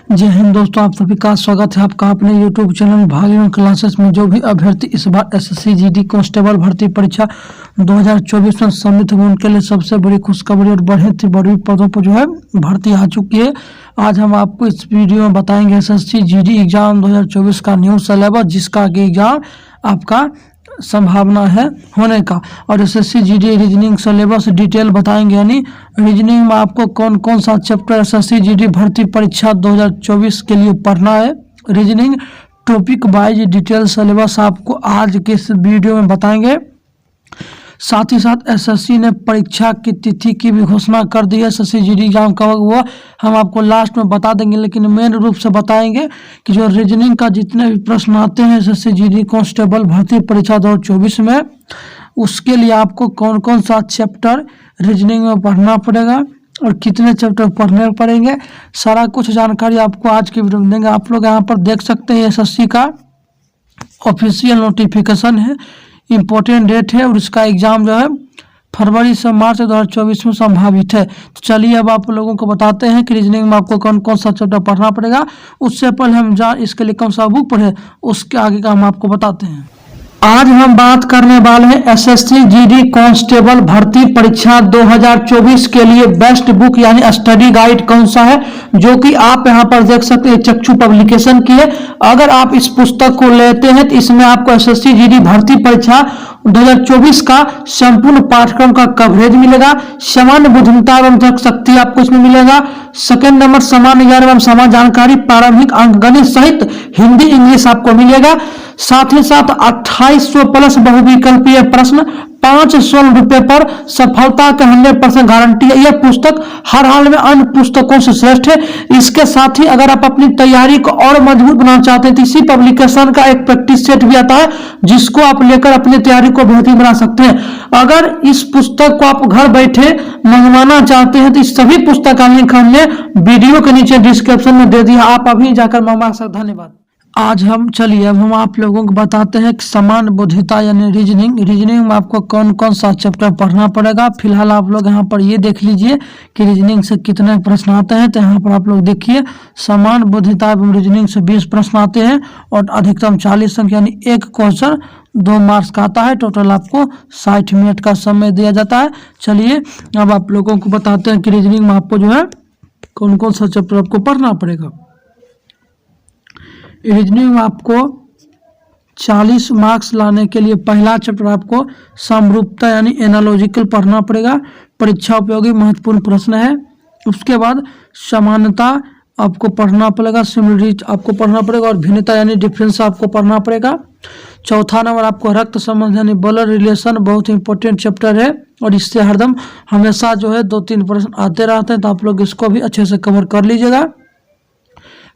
जय हिंद दोस्तों, आप सभी का स्वागत है आपका अपने YouTube चैनल भाग्यवन क्लासेस में। जो भी अभ्यर्थी इस बार SSC GD कांस्टेबल भर्ती परीक्षा 2024 में सम्मिलित हुए उनके लिए सबसे बड़ी खुशखबरी और बड़ी पदों पर जो है भर्ती आ चुकी है। आज हम आपको इस वीडियो में बताएंगे SSC GD एग्जाम 2024 का न्यू सिलेबस, जिसका आगे एग्जाम आपका संभावना है होने का, और SSC GD reasoning syllabus detail बताएंगे। यानी रीजनिंग में आपको कौन कौन सा चैप्टर SSC GD भर्ती परीक्षा 2024 के लिए पढ़ना है। Reasoning topic wise detail syllabus आपको आज के इस वीडियो में बताएंगे। साथ ही साथ SSC ने परीक्षा की तिथि की भी घोषणा कर दी है। SSC GD एग्जाम कब हुआ हम आपको लास्ट में बता देंगे, लेकिन मेन रूप से बताएंगे कि जो रीजनिंग का जितने भी प्रश्न आते हैं SSC GD कांस्टेबल भर्ती परीक्षा 2024 में, उसके लिए आपको कौन कौन सा चैप्टर रीजनिंग में पढ़ना पड़ेगा और कितने चैप्टर पढ़ने पड़ेंगे, सारा कुछ जानकारी आपको आज के वीडियो में देंगे। आप लोग यहाँ पर देख सकते हैं SSC का ऑफिशियल नोटिफिकेशन है, इम्पोर्टेंट डेट है, और इसका एग्ज़ाम जो है फरवरी से मार्च 2024 में संभावित है। तो चलिए अब आप लोगों को बताते हैं कि रीजनिंग में आपको कौन कौन सा चैप्टर पढ़ना पड़ेगा। उससे पहले हम इसके लिए कौन सा बुक पढ़े उसके आगे का हम आपको बताते हैं। आज हम बात करने वाले हैं SSC GD कांस्टेबल भर्ती परीक्षा 2024 के लिए बेस्ट बुक यानी स्टडी गाइड कौन सा है, जो कि आप यहां पर देख सकते हैं चक्षु पब्लिकेशन की है। अगर आप इस पुस्तक को लेते हैं तो इसमें आपको SSC GD भर्ती परीक्षा 2024 का संपूर्ण पाठ्यक्रम का कवरेज मिलेगा। सामान्य बुद्धिमत्ता एवं तर्क शक्ति आपको इसमें मिलेगा। सेकेंड नंबर सामान्य ज्ञान एवं सामान्य जानकारी, प्रारंभिक अंकगणित सहित हिंदी इंग्लिश आपको मिलेगा। साथ ही साथ 2800 प्लस बहुविकल्पीय प्रश्न, 500 रुपये पर सफलता के 100% गारंटी है। यह पुस्तक हर हाल में अन्य पुस्तकों से श्रेष्ठ है। इसके साथ ही अगर आप अपनी तैयारी को और मजबूत बनाना चाहते हैं तो इसी पब्लिकेशन का एक प्रैक्टिस सेट भी आता है, जिसको आप लेकर अपनी तैयारी को बेहतरीन बना सकते हैं। अगर इस पुस्तक को आप घर बैठे मंगवाना चाहते हैं तो इस सभी पुस्तक का लिंक हमने वीडियो के नीचे डिस्क्रिप्शन में दे दिया, आप अभी जाकर मंगवा सकते। धन्यवाद। आज अब हम आप लोगों को बताते हैं कि समान बुद्धिता यानी रीजनिंग में आपको कौन कौन सा चैप्टर पढ़ना पड़ेगा। फिलहाल आप लोग यहाँ पर ये देख लीजिए कि रीजनिंग से कितने प्रश्न आते हैं। तो यहाँ पर आप लोग देखिए समान बुद्धिता एवं रीजनिंग से 20 प्रश्न आते हैं और अधिकतम 40 अंक यानी एक क्वेश्चन 2 मार्क्स का आता है। टोटल आपको 60 मिनट का समय दिया जाता है। चलिए अब आप लोगों को बताते हैं कि रीजनिंग में आपको जो है कौन कौन सा चैप्टर आपको पढ़ना पड़ेगा। रीजनिंग में आपको 40 मार्क्स लाने के लिए पहला चैप्टर आपको समरूपता यानी एनालॉजिकल पढ़ना पड़ेगा। परीक्षा उपयोगी महत्वपूर्ण प्रश्न है। उसके बाद समानता आपको पढ़ना पड़ेगा, सिमिलरिटी आपको पढ़ना पड़ेगा, और भिन्नता यानी डिफरेंस आपको पढ़ना पड़ेगा। चौथा नंबर आपको रक्त संबंध यानी ब्लड रिलेशन, बहुत इंपॉर्टेंट चैप्टर है और इससे हरदम हमेशा जो है 2-3 प्रश्न आते रहते हैं, तो आप लोग इसको भी अच्छे से कवर कर लीजिएगा।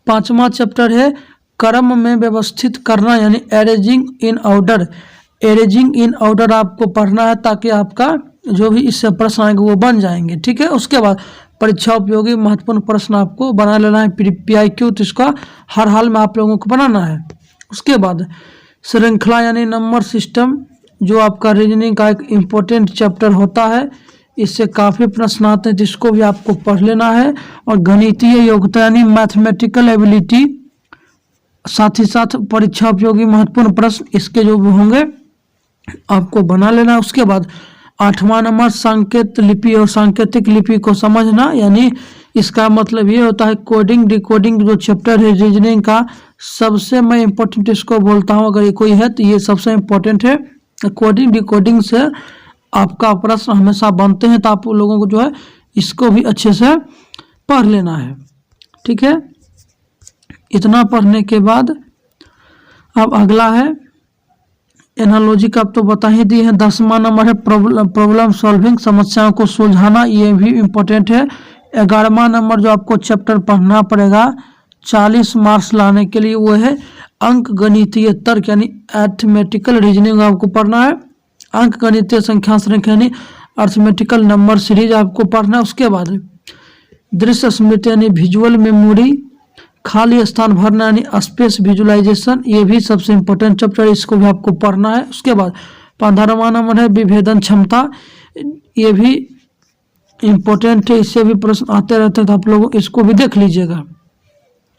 पांचवा चैप्टर है क्रम में व्यवस्थित करना यानी अरेंजिंग इन ऑर्डर आपको पढ़ना है, ताकि आपका जो भी इससे प्रश्न आएंगे वो बन जाएंगे। ठीक है। उसके बाद परीक्षा उपयोगी महत्वपूर्ण प्रश्न आपको बना लेना है PIQ, तो इसका हर हाल में आप लोगों को बनाना है। उसके बाद श्रृंखला यानी नंबर सिस्टम, जो आपका रीजनिंग का एक इम्पोर्टेंट चैप्टर होता है, इससे काफ़ी प्रश्न आते हैं, जिसको भी आपको पढ़ लेना है। और गणितीय योग्यता यानी मैथमेटिकल एबिलिटी, साथ ही साथ परीक्षा उपयोगी महत्वपूर्ण प्रश्न इसके जो भी होंगे आपको बना लेना। उसके बाद 8वां नंबर संकेत लिपि और सांकेतिक लिपि को समझना, यानी इसका मतलब ये होता है कोडिंग डिकोडिंग जो चैप्टर है रीजनिंग का, सबसे मैं इम्पोर्टेंट इसको बोलता हूँ। अगर ये कोई है तो ये सबसे इम्पोर्टेंट है। कोडिंग डिकोडिंग से आपका प्रश्न हमेशा बनते हैं, तो आप लोगों को जो है इसको भी अच्छे से पढ़ लेना है। ठीक है। इतना पढ़ने के बाद अब अगला है एनालॉजी का, आप तो बता ही दिए हैं। 10वां नंबर है प्रॉब्लम सॉल्विंग, समस्याओं को सुलझाना, ये भी इम्पोर्टेंट है। 11वां नंबर जो आपको चैप्टर पढ़ना पड़ेगा 40 मार्क्स लाने के लिए, वो है अंक गणितीय तर्क यानी अरिथमेटिकल रीजनिंग आपको पढ़ना है। अंक गणितीय संख्या श्रृंखला यानी अरिथमेटिकल नंबर सीरीज आपको पढ़ना है। उसके बाद दृश्य स्मृति यानी विजुअल मेमोरी, खाली स्थान भरना यानी स्पेस विजुअलाइजेशन, ये भी सबसे इम्पोर्टेंट चैप्टर है, इसको भी आपको पढ़ना है। उसके बाद 15वां नंबर है विभेदन क्षमता, ये भी इम्पोर्टेंट है, इससे भी प्रश्न आते रहते हैं, तो आप लोग इसको भी देख लीजिएगा।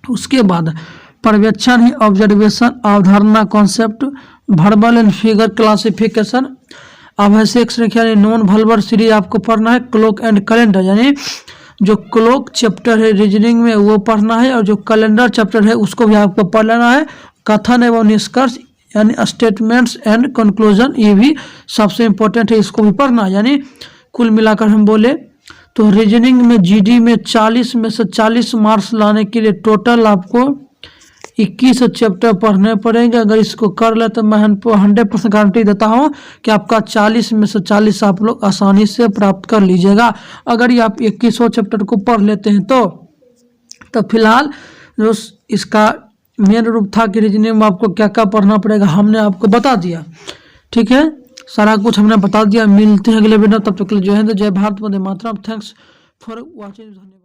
उसके बाद पर्यवेक्षण ही ऑब्जर्वेशन, अवधारणा, concept, verbal and figure classification, आवश्यक संख्या यानी नॉन वर्बल सीरीज आपको पढ़ना है। क्लॉक एंड कैलेंडर यानी जो क्लॉक चैप्टर है रीजनिंग में वो पढ़ना है, और जो कैलेंडर चैप्टर है उसको भी आपको पढ़ लेना है। कथन एवं निष्कर्ष यानी स्टेटमेंट्स एंड कंक्लूजन, ये भी सबसे इम्पोर्टेंट है, इसको भी पढ़ना है। यानी कुल मिलाकर हम बोले तो रीजनिंग में जीडी में 40 में से 40 मार्क्स लाने के लिए टोटल आपको 21 चैप्टर पढ़ने पड़ेंगे। अगर इसको कर ले तो मैं 100% गारंटी देता हूँ कि आपका 40 में से 40 आप लोग आसानी से प्राप्त कर लीजिएगा, अगर ये आप 21 चैप्टर को पढ़ लेते हैं तो फिलहाल जो इसका मेन रूप था कि रीजनिंग में आपको क्या क्या पढ़ना पड़ेगा हमने आपको बता दिया। ठीक है, सारा कुछ हमने बता दिया। मिलते हैं अगले वीडियो, तब तक के लिए जय हिंद, जय भारत, वंदे मातरम। Thanks for watching. धन्यवाद।